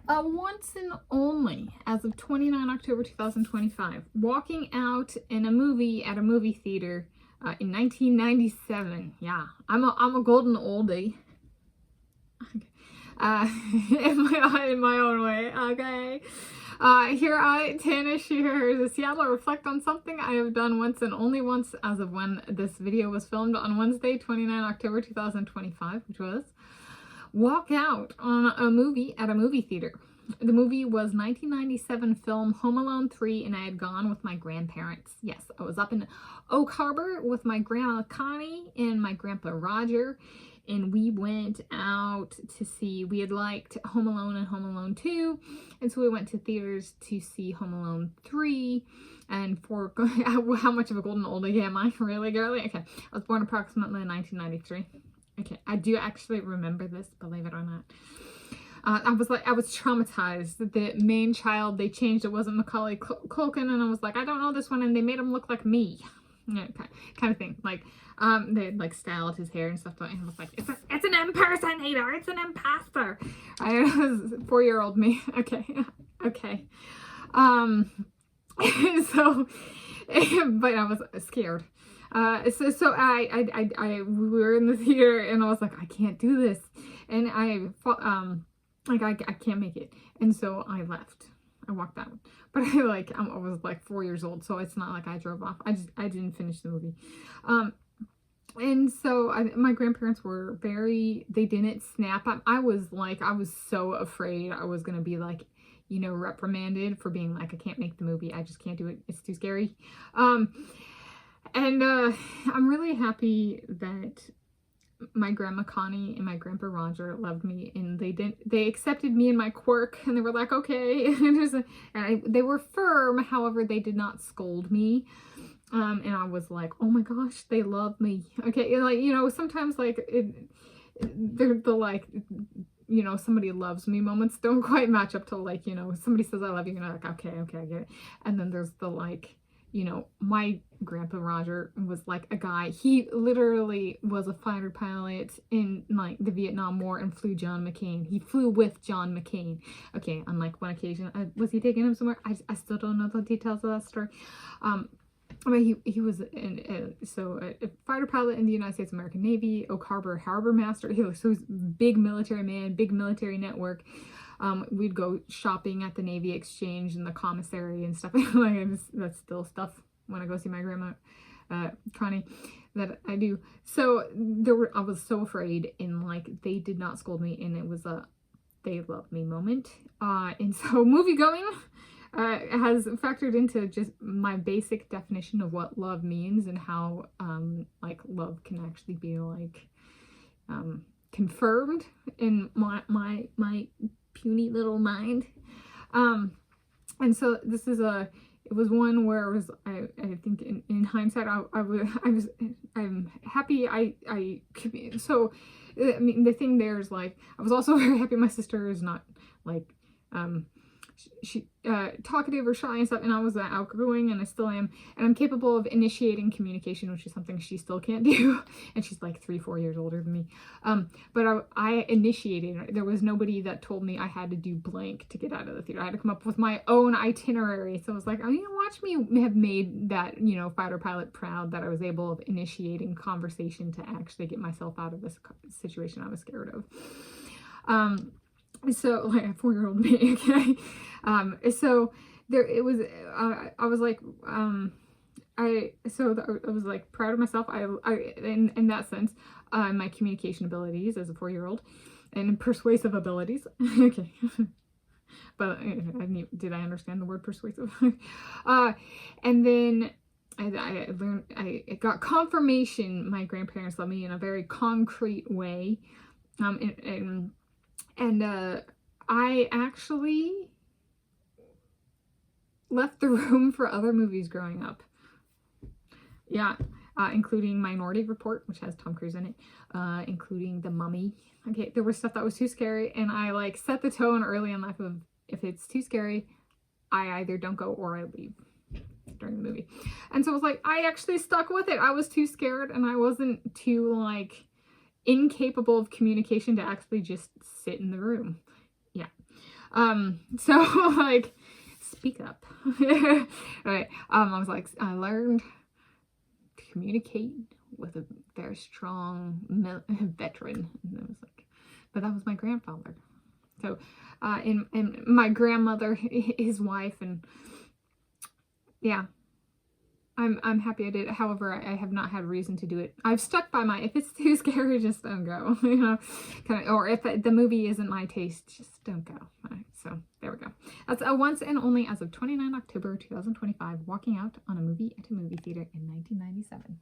Once and only, as of 29 October 2025, walking out in a movie at a movie theater in 1997. Yeah, I'm a golden oldie. In my own way. Okay. Here Tanis shares a Seattle reflect on something I have done once and only once as of when this video was filmed on Wednesday, 29 October 2025, which was walk out on a movie at a movie theater. The movie was 1997 film Home Alone 3, and I had gone with my grandparents. Yes, I was up in Oak Harbor with my grandma Connie and my grandpa Roger, and we went out to see, we had liked Home Alone and Home Alone 2, and so we went to theaters to see Home Alone 3. And for how much of a golden oldie am I? Really, girly? Okay, I was born approximately in 1993. Okay, I do actually remember this, believe it or not. I was traumatized. The main child, they changed, it wasn't Macaulay Culkin, and I was like, I don't know this one, and they made him look like me. Yeah, kind of thing. Like, they like styled his hair and stuff, and I was like, it's an impersonator, it's an imposter. I was 4-year-old me. Okay, okay. So, but I was scared. So we were in the theater, and I was like, I can't do this, and I can't make it, and so I left. I walked out, but I was like 4 years old, so it's not like I drove off. I didn't finish the movie, and so my grandparents were they didn't snap. I was so afraid I was gonna be like, you know, reprimanded for being like, I can't make the movie. I just can't do it. It's too scary. And I'm really happy that my grandma Connie and my grandpa Roger loved me, and they accepted me and my quirk, and they were like, okay. And they were firm, however, they did not scold me. And I was like, oh my gosh, they love me. Okay, and like, you know, sometimes like they're the like, you know, somebody loves me moments don't quite match up to like, you know, somebody says I love you, and you're like, okay, I get it. And then there's the like, you know, my grandpa Roger was like a guy, he literally was a fighter pilot in like the Vietnam War and flew John McCain. He flew with John McCain. Okay, on like one occasion, was he taking him somewhere? I still don't know the details of that story. I mean, he was a fighter pilot in the United States American Navy, Oak Harbor harbor master. He was big military man, big military network. We'd go shopping at the Navy Exchange and the commissary and stuff. That's still stuff when I go see my grandma, Connie, that I do. So I was so afraid, and like they did not scold me, and it was a they love me moment. And so movie going has factored into just my basic definition of what love means, and how like love can actually be like confirmed in my puny little mind. And so this is it was one where it was, I think in hindsight, I'm happy so I mean, the thing there is like, I was also very happy my sister is not like she talkative or shy and stuff, and I was outgoing, and I still am, and I'm capable of initiating communication, which is something she still can't do. And she's like 3-4 years older than me, but I initiated. There was nobody that told me I had to do blank to get out of the theater. I had to come up with my own itinerary. So I was like, oh, you know, watch me have made that, you know, fighter pilot proud, that I was able of initiating conversation to actually get myself out of this situation I was scared of. So like a 4-year-old me, okay. So there it was. I was like, I was like proud of myself. I in that sense, my communication abilities as a 4-year-old, and persuasive abilities. Okay. But did I understand the word persuasive? And then I learned, I got confirmation my grandparents love me in a very concrete way. And I actually left the room for other movies growing up. Yeah, including Minority Report, which has Tom Cruise in it, including The Mummy. Okay, there was stuff that was too scary, and I like set the tone early in life of, if it's too scary, I either don't go or I leave during the movie. And so it was like, I actually stuck with it. I was too scared, and I wasn't too like incapable of communication to actually just sit in the room. Yeah. So like, speak up. Right. I was like, I learned to communicate with a very strong veteran. And I was like, but that was my grandfather. So, and my grandmother, his wife, and yeah, I'm happy I did it. However, I have not had reason to do it. I've stuck by my, if it's too scary, just don't go, you know, kind of, or if the movie isn't my taste, just don't go. All right, so there we go. That's a once and only as of 29 October 2025, walking out on a movie at a movie theater in 1997.